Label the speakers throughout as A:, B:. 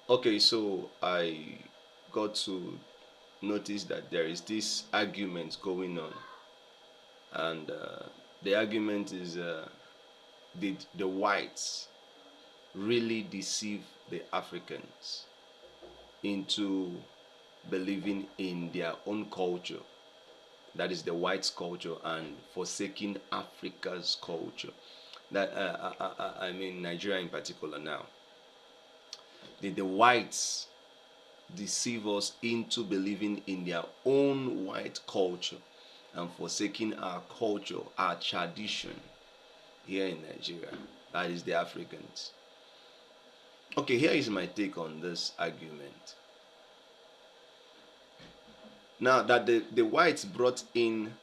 A: Okay, so I got to notice that there is this argument going on, and the argument is, did the whites really deceive the Africans into believing in their own culture, that is the whites' culture, and forsaking Africa's culture? That I mean Nigeria in particular. Now, did the whites deceive us into believing in their own white culture and forsaking our culture, our tradition here in Nigeria? That is the Africans. Okay, here is my take on this argument. Now that the whites brought in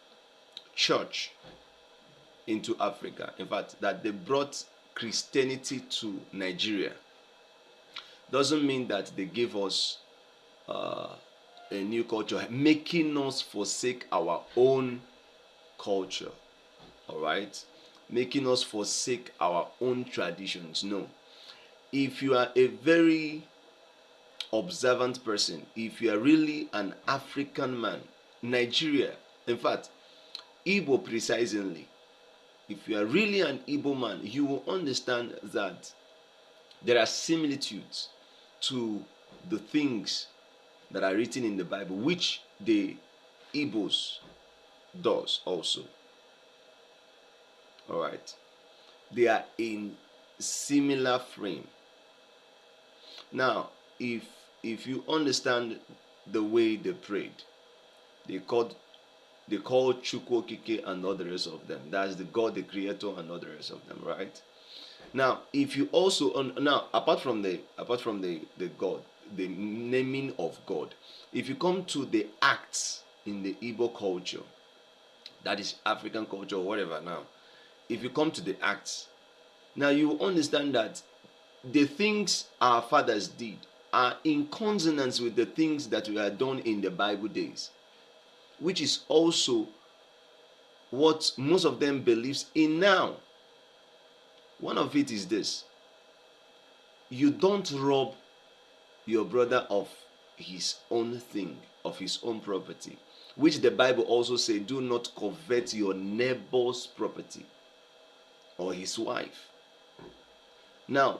A: church into Africa, in fact, that they brought Christianity to Nigeria, doesn't mean that they gave us uh, a new culture, making us forsake our own culture. All right, making us forsake our own traditions. No, if you are a very observant person, if you are really an African man, Nigeria, in fact, Igbo precisely, if you are really an Igbo man, you will understand that there are similitudes to the things that are written in the Bible, which the Igbos does also. All right, they are in similar frame. Now, if you understand the way they prayed, they called they call Chukwokike and all the rest of them. That's the God, the Creator, and all the rest of them, right? Now, if you also now apart from the God, the naming of God, if you come to the acts in the Igbo culture, that is African culture or whatever. Now, if you come to the acts, now you understand that the things our fathers did are in consonance with the things that were done in the Bible days, which is also what most of them believes in now. One of it is this: you don't rob your brother of his own thing, of his own property, which the Bible also say, do not covet your neighbor's property or his wife. Now,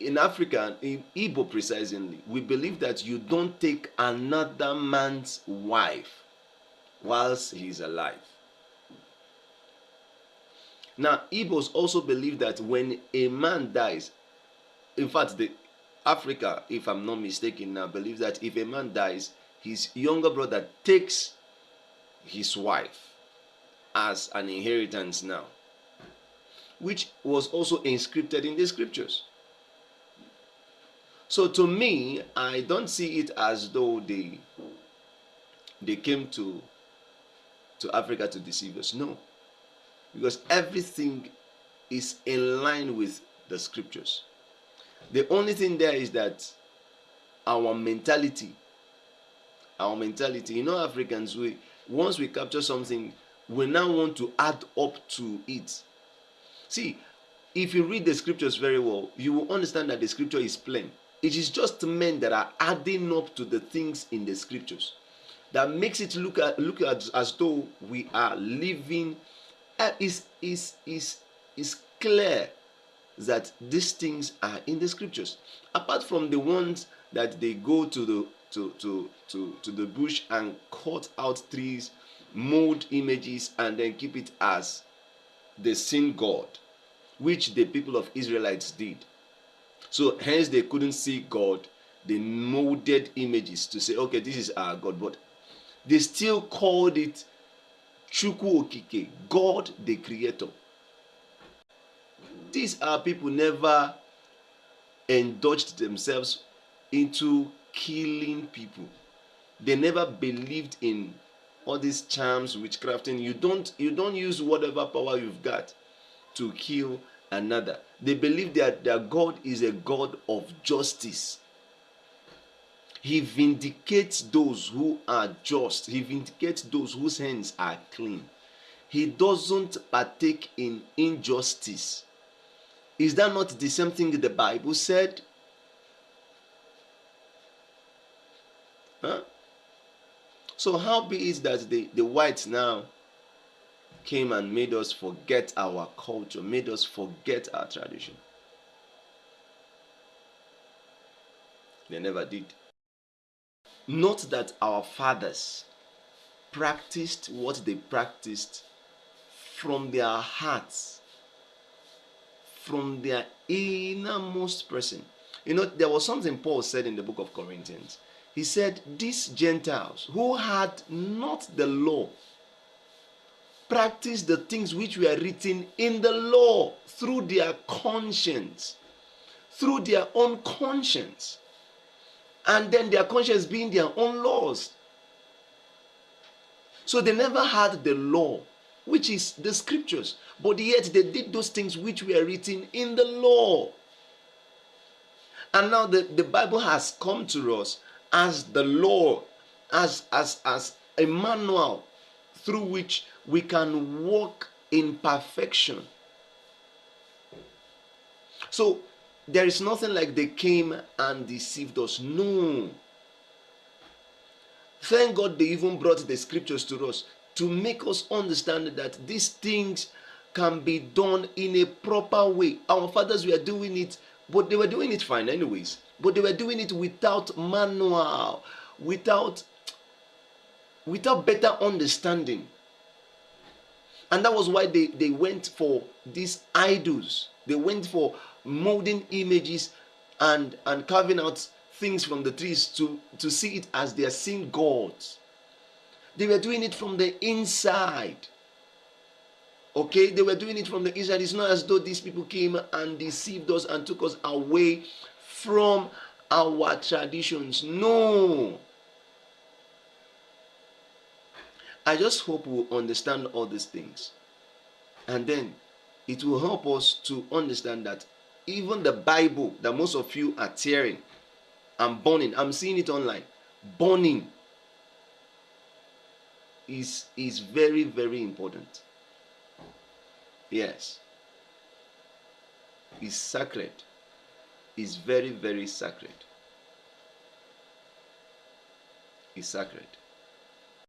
A: in Africa, in Igbo precisely, we believe that you don't take another man's wife whilst he's alive. Now, Igbos also believe that when a man dies, in fact, the Africa, if I'm not mistaken, now believes that if a man dies, his younger brother takes his wife as an inheritance now, which was also inscribed in the scriptures. So to me, I don't see it as though they came to Africa to deceive us. No, because everything is in line with the scriptures. The only thing there is that our mentality, Africans, we once we capture something, we now want to add up to it. See, if you read the scriptures very well, you will understand that the scripture is plain. It is just men that are adding up to the things in the scriptures that makes it look at as though we are living. Is clear that these things are in the scriptures. Apart from the ones that they go to the bush and cut out trees, mold images, and then keep it as the sin god, which the people of Israelites did. So hence they couldn't see God. They molded images to say, okay, this is our God. But they still called it Chukwu Okike, God the Creator. These are people never indulged themselves into killing people. They never believed in all these charms, witchcrafting. You don't use whatever power you've got to kill another. They believe that their God is a God of justice. He vindicates those who are just. He vindicates those whose hands are clean. He doesn't partake in injustice. Is that not the same thing the Bible said? Huh? So how be it that the whites now came and made us forget our culture, made us forget our tradition? They never did. Note that our fathers practiced what they practiced from their hearts, from their innermost person. You know, there was something Paul said in the book of Corinthians. He said, these Gentiles who had not the law practice the things which were written in the law through their conscience, through their own conscience, and then their conscience being their own laws. So they never had the law, which is the scriptures, but yet they did those things which were written in the law. And now the Bible has come to us as the law, as a manual through which we can walk in perfection. So there is nothing like they came and deceived us. No. Thank God they even brought the scriptures to us to make us understand that these things can be done in a proper way. Our fathers were doing it, but they were doing it fine anyways. But they were doing it without manual, without better understanding. And that was why they went for these idols. They went for molding images and carving out things from the trees to see it as they are seeing gods. They were doing it from the inside. Okay, they were doing it from the inside. It's not as though these people came and deceived us and took us away from our traditions. No. I just hope we'll understand all these things. And then it will help us to understand that even the Bible that most of you are tearing and burning, I'm seeing it online, burning is very, very important. Yes. It's sacred. It's very, very sacred. It's sacred.